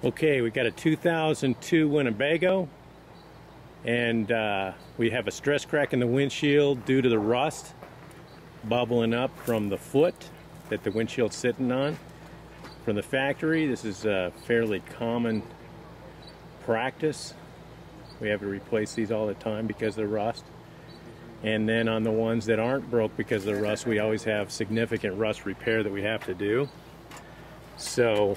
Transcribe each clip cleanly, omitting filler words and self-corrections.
Okay, we got a 2002 Winnebago, and we have a stress crack in the windshield due to the rust bubbling up from the foot that the windshield's sitting on. From the factory, this is a fairly common practice. We have to replace these all the time because of the rust. And then on the ones that aren't broke because of the rust, we always have significant rust repair that we have to do. So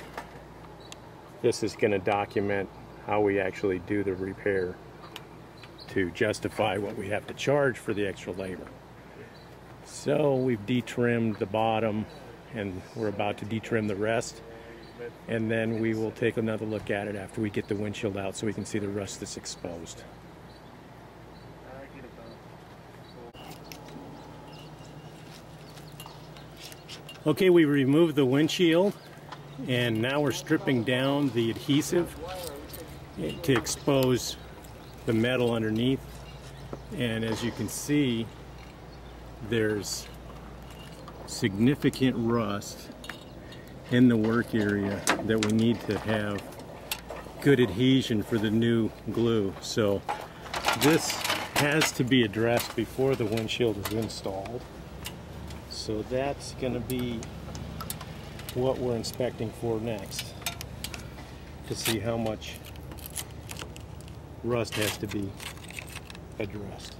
this is going to document how we actually do the repair to justify what we have to charge for the extra labor. So we've detrimmed the bottom and we're about to detrim the rest, and then we will take another look at it after we get the windshield out so we can see the rust that's exposed. Okay, we removed the windshield and now we're stripping down the adhesive to expose the metal underneath. And as you can see, there's significant rust in the work area that we need to have good adhesion for the new glue. So this has to be addressed before the windshield is installed. So that's going to be what we're inspecting for next, to see how much rust has to be addressed.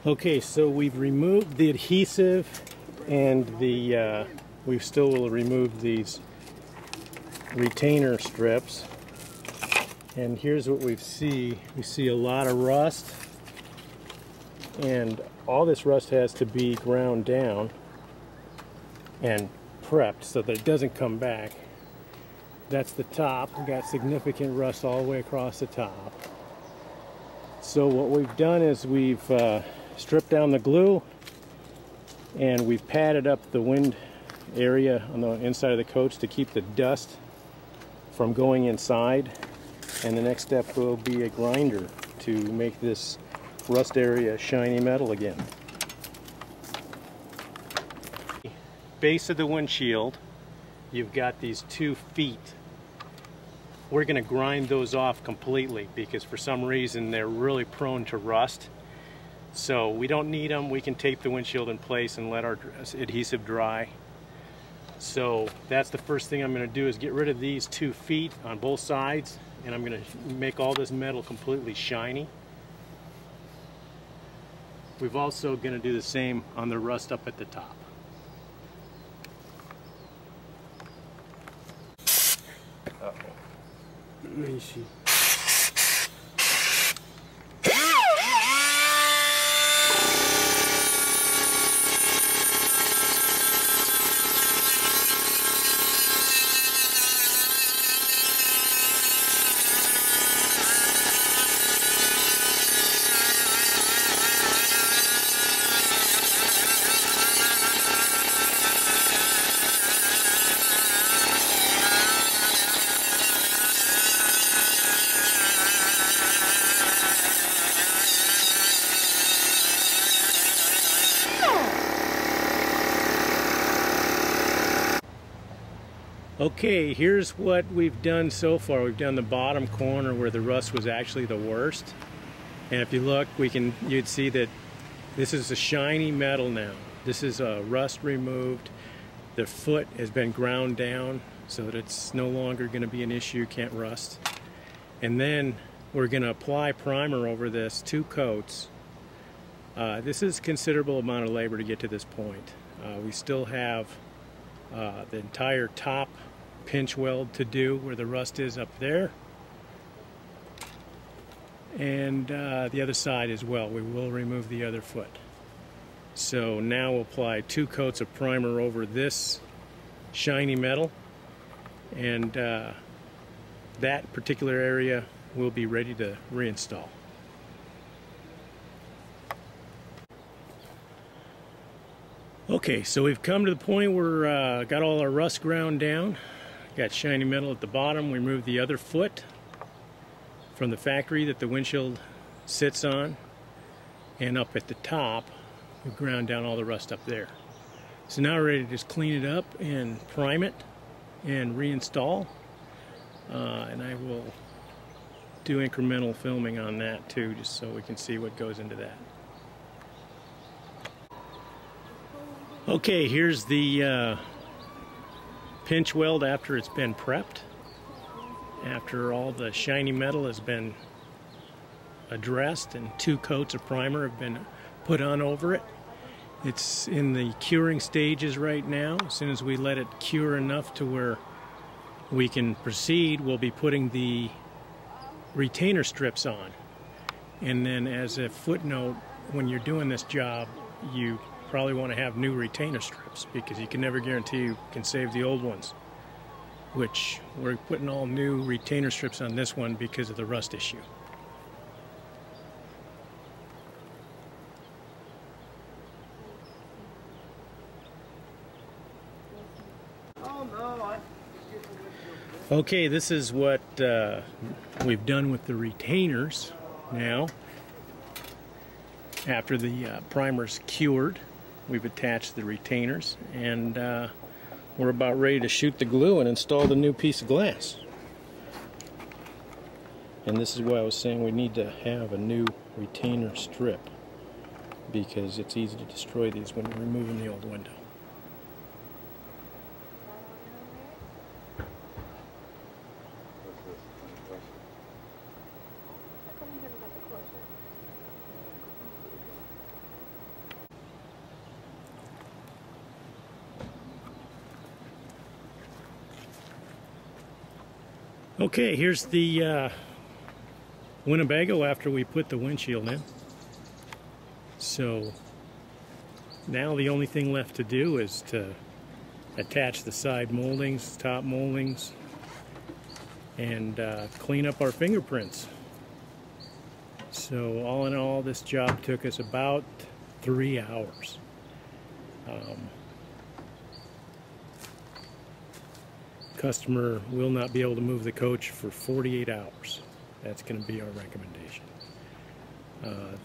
Okay, so we've removed the adhesive and the we still will remove these retainer strips. And here's what we see. We see a lot of rust, and all this rust has to be ground down and prepped so that it doesn't come back. That's the top. We got significant rust all the way across the top. So what we've done is we've stripped down the glue and we've padded up the wind area on the inside of the coach to keep the dust from going inside. And the next step will be a grinder to make this rust area shiny metal again. Base of the windshield, you've got these 2 feet. We're going to grind those off completely because for some reason they're really prone to rust. So we don't need them. We can tape the windshield in place and let our adhesive dry. So that's the first thing I'm going to do, is get rid of these 2 feet on both sides, and I'm going to make all this metal completely shiny. We've also going to do the same on the rust up at the top. Let me see. Okay, here's what we've done so far. We've done the bottom corner where the rust was actually the worst. And if you look, you'd see that this is a shiny metal now. This is rust removed. The foot has been ground down so that it's no longer going to be an issue, can't rust. And then we're going to apply primer over this, 2 coats. This is a considerable amount of labor to get to this point. We still have the entire top pinch weld to do where the rust is up there, and the other side as well. We will remove the other foot. So now we'll apply 2 coats of primer over this shiny metal, and that particular area will be ready to reinstall. Okay, so we've come to the point where got all our rust ground down. Got shiny metal at the bottom. We removed the other foot from the factory that the windshield sits on, and up at the top we ground down all the rust up there. So now we're ready to just clean it up and prime it and reinstall. And I will do incremental filming on that too, just so we can see what goes into that. Okay, here's the pinch weld after it's been prepped. After all the shiny metal has been addressed and 2 coats of primer have been put on over it. It's in the curing stages right now. As soon as we let it cure enough to where we can proceed, we'll be putting the retainer strips on. And then as a footnote, when you're doing this job, you probably want to have new retainer strips because you can never guarantee you can save the old ones, which we're putting all new retainer strips on this one because of the rust issue. Okay, this is what we've done with the retainers now. After the primer's cured, we've attached the retainers, and we're about ready to shoot the glue and install the new piece of glass. And this is why I was saying we need to have a new retainer strip, because it's easy to destroy these when you're removing the old window. Okay, here's the Winnebago after we put the windshield in. So now the only thing left to do is to attach the side moldings, top moldings, and clean up our fingerprints. So all in all, this job took us about 3 hours. Customer will not be able to move the coach for 48 hours. That's going to be our recommendation.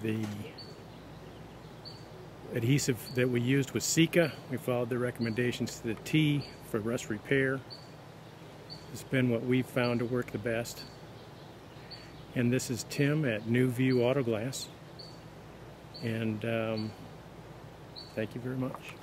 The adhesive that we used was Sika. We followed the recommendations to the T for rust repair. It's been what we've found to work the best. And this is Tim at New View Auto Glass. And thank you very much.